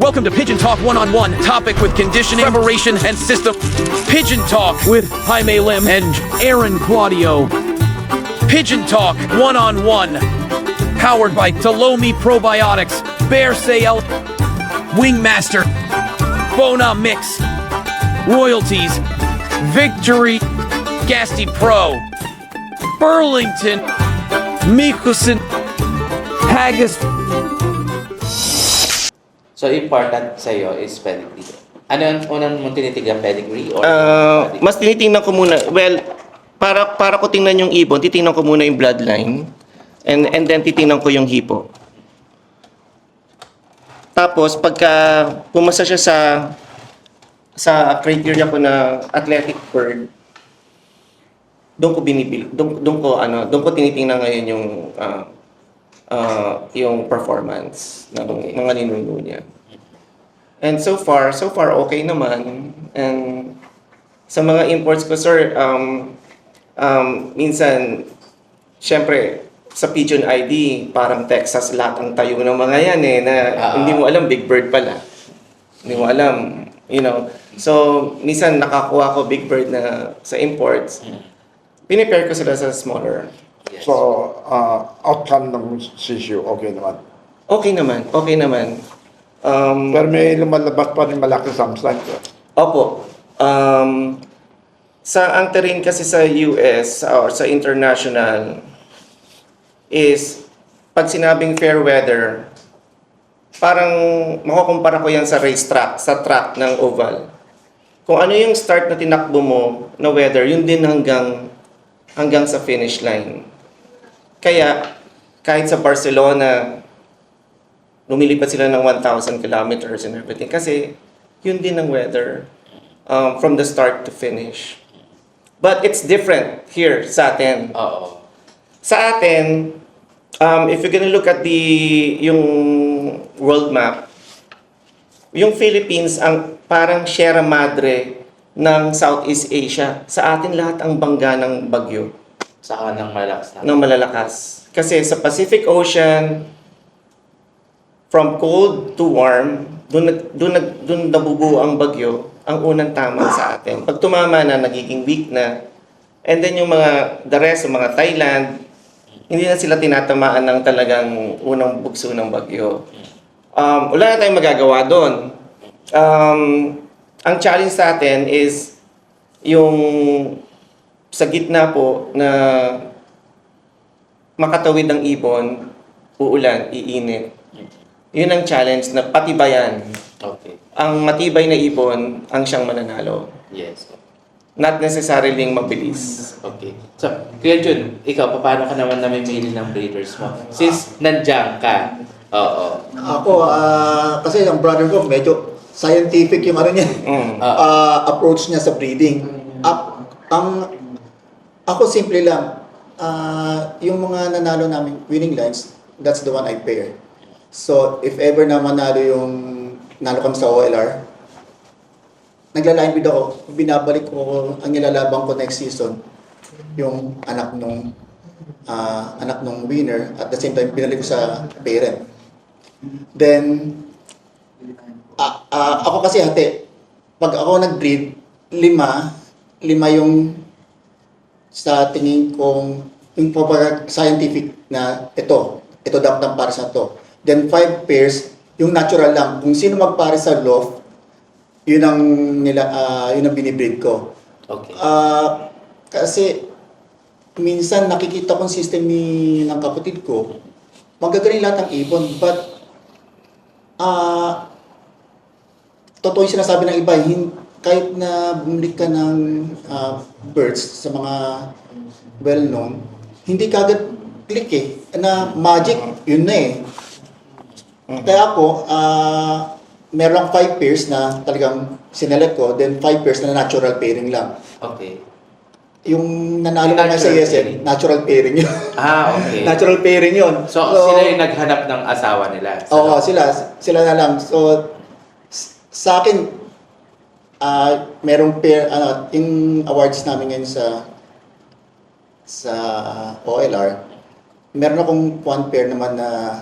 Welcome to Pigeon Talk One-on-One, topic with conditioning, preparation, and system. Pigeon Talk with Jaime Lim and Aaron Claudio. Pigeon Talk One-on-One, powered by Talomi Probiotics, Bear Sale, Wingmaster, Bona Mix, Royalties, Victory, Gasty Pro, Burlington, Mikusin, Haggis. So, important sa'yo is pedigree. Ano yung unang mong tinitignan, pedigree? Or Mas tinitingnan ko muna, well, para ko tingnan yung ibon, titingnan ko muna yung bloodline, and then titingnan ko yung hipo. Tapos, pagka pumasa siya sa criteria ko na athletic bird, doon ko tinitingnan ngayon yung performance ng mga ninuno niya. And so far okay naman. And sa mga imports ko, sir, minsan, syempre, sa Pigeon ID, parang Texas lahat ang tayo ng mga yan na hindi mo alam, big bird pala. Hindi mo alam, you know. So, minsan nakakuha ko big bird na sa imports. Pinipare ko sila sa smaller. Yes. So, outcome ng sisyo, okay naman. Okay naman. Pero may lumalabas pa rin malaki sometimes. Opo. Sa ang terrain kasi sa US or sa international is pag sinabing fair weather, parang makukumpara ko yan sa racetrack, sa track ng oval. Kung ano yung start na tinakbo mo na weather, yun din hanggang sa finish line. Kaya, kahit sa Barcelona, lumilipad sila ng 1,000 kilometers and everything. Kasi, yun din ang weather from the start to finish. But it's different here sa atin. Oo. Sa atin, if you're gonna look at yung world map, yung Philippines ang parang Sierra Madre ng Southeast Asia. Sa atin lahat ang bangga ng bagyo. Saka ng malalakas na. Ng malalakas. Kasi sa Pacific Ocean, from cold to warm, doon nabubuo ang bagyo, ang unang tama sa atin. Pag tumama na, nagiging weak na. And then yung the rest, yung mga Thailand, hindi na sila tinatamaan ng talagang unang bugso ng bagyo. Wala na tayong magagawa doon. Ang challenge sa atin is yung sa gitna po na makatawid ng ibon, uulan, iinit. Yun ang challenge na patibayan. Okay. Ang matibay na ibon ang siyang mananalo. Yes. Not necessarily mabilis. Okay. So, Kuya Jun, ikaw, paano ka naman namimili ng breeders mo? Since nandiyan ka. Oo. Ako, kasi yung brother ko, medyo scientific yung niya, approach niya sa breeding. Ako simple lang, yung mga nanalo namin winning lines, that's the one I pair. So, if ever na manalo nalo kami sa OLR, nagla-line bid ako, binabalik ko ang nilalabang ko next season, yung anak nung winner, at the same time, binalik ko sa parent. Then, ako kasi pag ako nag-breed, lima yung sa tingin kong yung scientific na ito dapat para sa to. Then 5 pairs, yung natural lang. Kung sino magpares sa loft, yun ang binibreed ko. Okay. Kasi minsan nakikita kong system ng kapatid ko, magagaling lahat ng ibon, but totoo yung sinasabi ng iba, kahit na bumili ka ng birds sa mga well-known, hindi kagad click na magic, yun na Kaya ako, meron 5 pairs na talagang sinelect ko, then 5 pairs na natural pairing lang. Okay. Yung nanalo ko nga sa Natural ESL, pairing. natural pairing yun. Okay. Natural pairing yun. So, sila yung naghanap ng asawa nila? Oo, sila na lang. So, sa akin, merong pair, yung awards namin ngayon sa OLR, meron akong one pair naman na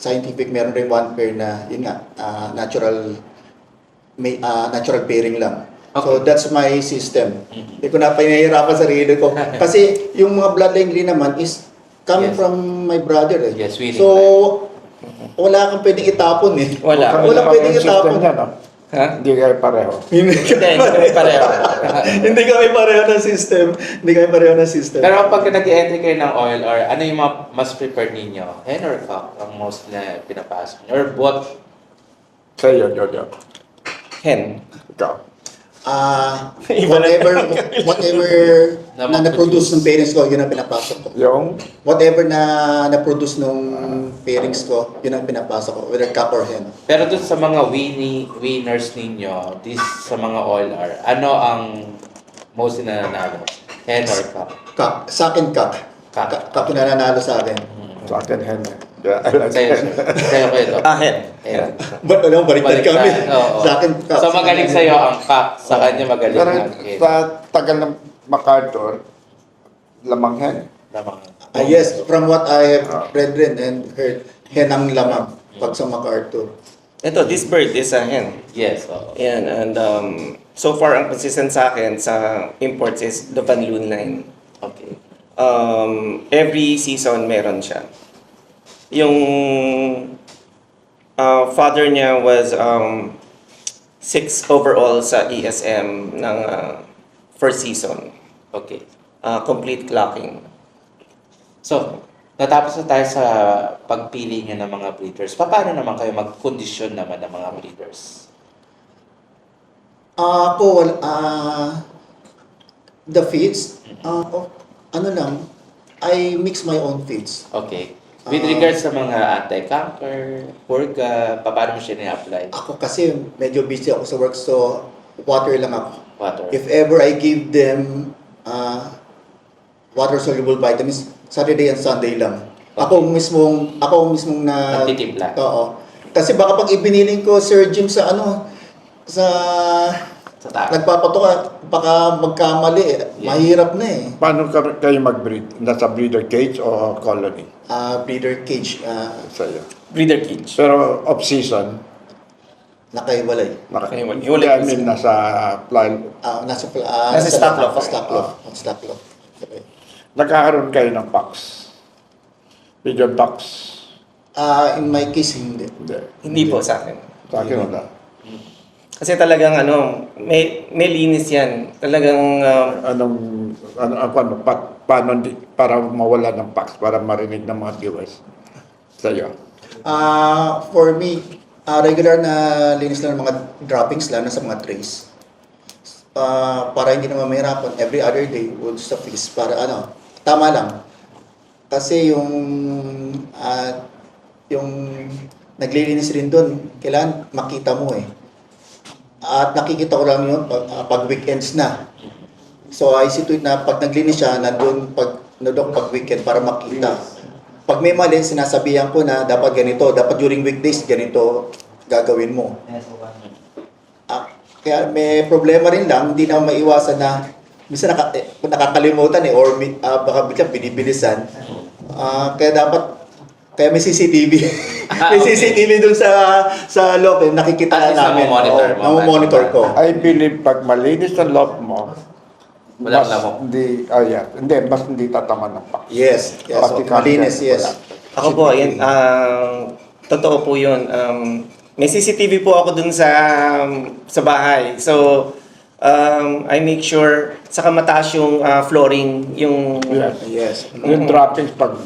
scientific, meron rin one pair na, yun nga, natural pairing lang. So that's my system. Hindi ko na pinahirapan sarili ko. Kasi yung mga bloodline rin naman is coming Yes. from my brother eh. Yes, winning so, wala kang pwedeng itapon eh. Wala. Wala pwedeng System itapon. niya, no? Ha? Hindi kayo pareho. Hindi Hindi pareho. Hindi kami pareho ng system. Hindi kami pareho ng system. Pero pag nag-entry kayo ng oil or ano yung mga mas preferred ninyo? Hen or cock ang most na pinapasok niyo? Or both? Sa'yo, Jojo. Hen. Ikaw. Whatever Na na na-produce ng parents ko, yun ang pinapasok ko. Yung Whatever na na-produce ng parents ko, yun ang pinapasok ko, whether cock or hen. Pero dun sa mga winners ninyo, sa mga oil R, ano ang most na nananalo? Hen or cock? Cock. Sa akin, cock. Cock. Cock yung nananalo sa akin. sa akin, hen. Yeah, I like Sa'yo, hen. sa'yo ko ito. Hen. Hen. But alam, baliktad kami. Oo. Sa akin, cock. So magaling sa'yo ang cock, sa kanya magaling Pero ang hen. sa tagal ng MacArthur, lamang hen. Lamang. Yes, from what I have read rin and heard, hen ang lamang pag sa MacArthur. Ito, this bird is a hen. Yes, oo. Yan, and so far ang consistent sa akin sa imports is the Van Loon line. Okay. Every season meron siya. Yung father niya was 6 overall sa ESM ng first season. Okay. Complete clocking. So, natapos na tayo sa pagpili nyo ng mga breeders. Paano naman kayo mag-condition naman ng mga breeders? The feeds, ano lang, I mix my own feeds. Okay. With regards sa mga anti-canker, purga, paano mo siya ni-apply? Ako kasi medyo busy ako sa work, so water lang ako. Water. If ever I give them water-soluble vitamins, Saturday and Sunday lang. Ako mismong na... Nagtitimpla. Oo. Kasi baka pag ibiniling ko, Sir Jim, sa sa nagpapatuka, baka magkamali. Yeah. Mahirap na eh. Paano kayo mag-breed? Nasa breeder cage o colony? Breeder cage, Sa'yo. Breeder cage. Pero off-season, nakahiwalay. Hiwalay I mean, nasa fly, Nasa stock lock. Stock lock. Okay. nagkakaroon kayo ng packs. Pigeon packs. In my case, hindi. Hindi po sa akin. Sa akin wala. Kasi talagang may linis yan. Talagang Para mawala ng packs, para marinig ng mga viewers. Sa'yo. For me, regular na linis lang ng mga droppings lang sa mga trays. Para hindi naman mahirapan, every other day would suffice para tama lang. Kasi yung naglilinis rin doon, kailangan makita mo eh. At nakikita ko lang yun pag weekends na. So I see to it na pag naglinis siya, nandun pag weekend para makita. Pag may mali, sinasabihan ko na dapat ganito, dapat during weekdays ganito gagawin mo. Kaya may problema rin lang, hindi na maiwasan na minsan nakakalimutan or baka biglang binibilisan. Kaya may CCTV. May CCTV dun sa loob, nakikita na namin. Namomonitor ko. I believe pag malinis ang loob mo, Walang mas lamok. mas hindi tataman ng packs. Yes. Pati Malinis, cancer, yes. wala. Ako po, yun, totoo po yun. May CCTV po ako dun sa bahay. So, I make sure, saka mataas yung flooring, yung... Yes. Yung droppings pag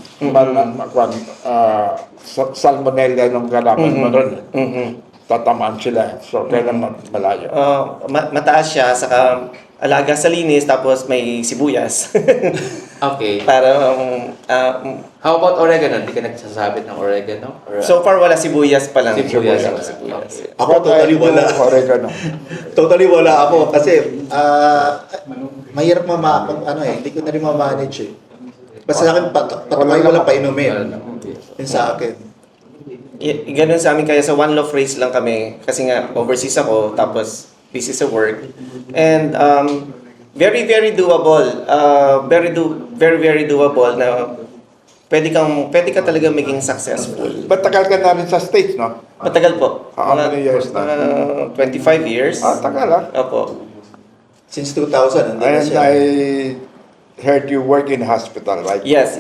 salmonella ng galaman mo doon, tatamaan sila. So, kailan malayo. Mataas siya, saka alaga sa linis, tapos may sibuyas. Okay. Para, How about oregano? Hindi ka nagsasabit ng oregano? Or, so far, wala sibuyas pa lang. Sibuyas. Sibuyas. Ako totally wala. Oregano. Totally wala ako kasi mahirap hindi ko na rin ma-manage eh. Basta sa akin, patapay ko lang painumin. Yun sa akin. Ganun sa amin, kaya sa one loaf race lang kami. Kasi nga, overseas ako, tapos busy sa work. And very, very doable. Very, very doable na pwede ka talaga maging successful. Matagal ka na rin sa States, no? Matagal po. How many years na? 25 years. Tagal ah. Opo. Since 2000, hindi na And siya. I heard you work in hospital, right? Yes.